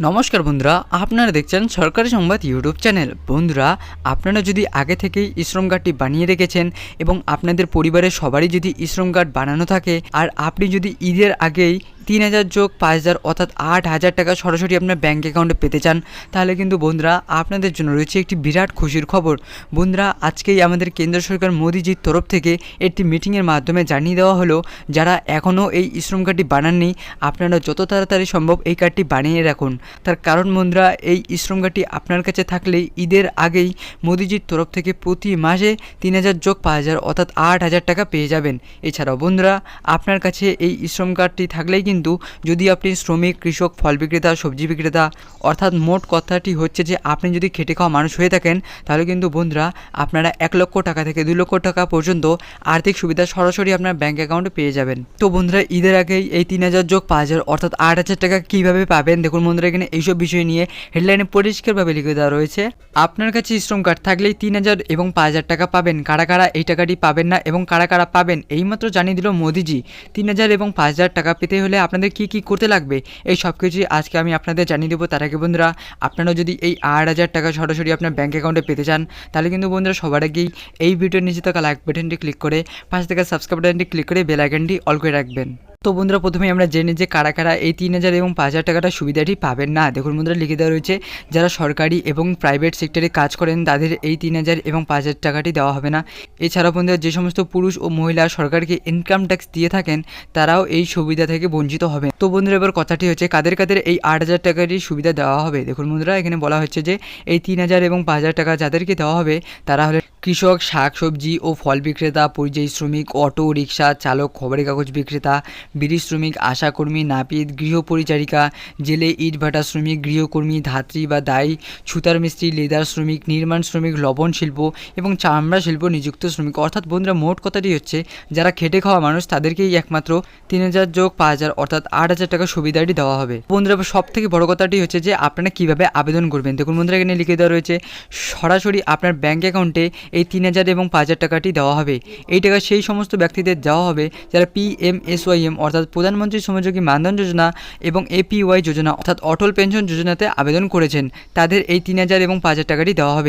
নমস্কার বন্ধুরা, আপনারা দেখছেন সরকারি সংবাদ ইউটিউব চ্যানেল। বন্ধুরা, আপনারা যদি আগে থেকেই শ্রম কার্ডটি বানিয়ে রেখেছেন এবং আপনাদের পরিবারের সবারই যদি শ্রম কার্ড বানানো থাকে আর আপনি যদি ঈদের আগেই 3000 যোগ 5000 অর্থাৎ 8000 টাকা সরাসরি আপনার ব্যাঙ্ক অ্যাকাউন্টে পেতে চান, তাহলে কিন্তু বন্ধুরা আপনাদের জন্য রয়েছে একটি বিরাট খুশির খবর। বন্ধুরা, আজকেই আমাদের কেন্দ্র সরকার মোদিজির তরফ থেকে একটি মিটিংয়ের মাধ্যমে জানিয়ে দেওয়া হলো, যারা এখনও এই শ্রম কার্ডটি বানাননি আপনারা যত তাড়াতাড়ি সম্ভব এই কার্ডটি বানিয়ে রাখুন। তার কারণ বন্ধুরা, এই শ্রম কার্ডটি আপনার কাছে থাকলেই ঈদের আগেই মোদিজির তরফ থেকে প্রতি মাসে 3000 যোগ 5000 অর্থাৎ 8000 টাকা পেয়ে যাবেন। এছাড়াও বন্ধুরা, আপনার কাছে এই শ্রম কার্ডটি থাকলেই কিন্তু যদি আপনি শ্রমিক, কৃষক, ফল বিক্রেতা, সবজি বিক্রেতা, অর্থাৎ মোট কথাটি হচ্ছে যে আপনি যদি খেটে খাওয়া মানুষ হয়ে থাকেন, তাহলে কিন্তু বন্ধুরা আপনারা 1 লক্ষ টাকা থেকে 2 লক্ষ টাকা পর্যন্ত আর্থিক সুবিধা সরাসরি আপনার ব্যাঙ্ক অ্যাকাউন্টে পেয়ে যাবেন। তো বন্ধুরা, ঈদের আগেই এই 3000 যোগ 5000 অর্থাৎ 8000 টাকা কীভাবে পাবেন, দেখুন বন্ধুরা, এখানে এইসব বিষয় নিয়ে হেডলাইনে পরিষ্কারভাবে লিখে দেওয়া রয়েছে। আপনার কাছে শ্রম কার্ড থাকলেই 3000 এবং 5000 টাকা পাবেন। কারা কারা এই টাকাটি পাবেন না এবং কারা কারা পাবেন এইমাত্র জানিয়ে দিল মোদিজি। 3000 এবং 5000 টাকা পেতে হলে আপনাদের কি কি করতে লাগবে এই সব কিছুই আজকে আমি আপনাদের জানিয়ে দেবো। তার আগে বন্ধুরা, আপনারা যদি এই 8000 টাকা সরাসরি আপনার ব্যাঙ্ক অ্যাকাউন্টে পেতে চান, তাহলে কিন্তু বন্ধুরা সবার আগেই এই ভিডিওর নিচে থাকা লাইক বাটনটি ক্লিক করে পাশে থাকা সাবস্ক্রাইব বাটনটি ক্লিক করে বেল আইকনটি অল করে রাখবেন। তো বন্ধুরা, প্রথমেই আমরা জেনে যে কারা কারা এই 3000 এবং 5000 টাকাটা সুবিধাটি পাবেন না। দেখুন বন্ধুরা, লিখে দেওয়া রয়েছে যারা সরকারি এবং প্রাইভেট সেক্টরে কাজ করেন তাদের এই 3000 এবং 5000 টাকাটি দেওয়া হবে না। এছাড়াও বন্ধুরা, যে সমস্ত পুরুষ ও মহিলা সরকারকে ইনকাম ট্যাক্স দিয়ে থাকেন তারাও এই সুবিধা থেকে বঞ্চিত হবেন। তো বন্ধুরা, এবার কথাটি হচ্ছে কাদের কাদের এই 8000 টাকাটি সুবিধা দেওয়া হবে। দেখুন বন্ধুরা, এখানে বলা হচ্ছে যে এই 3000 এবং 5000 টাকা যাদেরকে দেওয়া হবে তারা হলে কৃষক, শাকসবজি ও ফল বিক্রেতা, পরিযায়ী শ্রমিক, অটো রিক্সা চালক, খবরের কাগজ বিক্রেতা, বিড়ি শ্রমিক, আশাকর্মী, নাপিত, গৃহপরিচারিকা, জেলে, ইটভাটা শ্রমিক, গৃহকর্মী, ধাত্রী বা দায়ী, ছুতার মিস্ত্রি, লেদার শ্রমিক, নির্মাণ শ্রমিক, লবণ শিল্প এবং চামড়া শিল্প নিযুক্ত শ্রমিক। অর্থাৎ বন্ধুরা, মোট কথাটি হচ্ছে যারা খেটে খাওয়া মানুষ তাদেরকেই একমাত্র 3000 যোগ 5000 অর্থাৎ 8000 টাকা সুবিধাটি দেওয়া হবে। বন্ধুরা, সব থেকে বড় কথাটি হচ্ছে যে আপনারা কীভাবে আবেদন করবেন। দেখুন বন্ধুরা, এখানে লিখে দেওয়া রয়েছে সরাসরি আপনার ব্যাঙ্ক অ্যাকাউন্টে এই 3000 এবং 5000 টাকাটি দেওয়া হবে। এই টাকা সেই সমস্ত ব্যক্তিদের দেওয়া হবে যারা PMSYM অর্থাৎ প্রধানমন্ত্রী শ্রমযোগী মানধন যোজনা এবং APY যোজনা অর্থাৎ অটল পেনশন যোজনাতে আবেদন করেছেন। তাদের এই 3000 এবং 5000 টাকাটি দেওয়া হবে।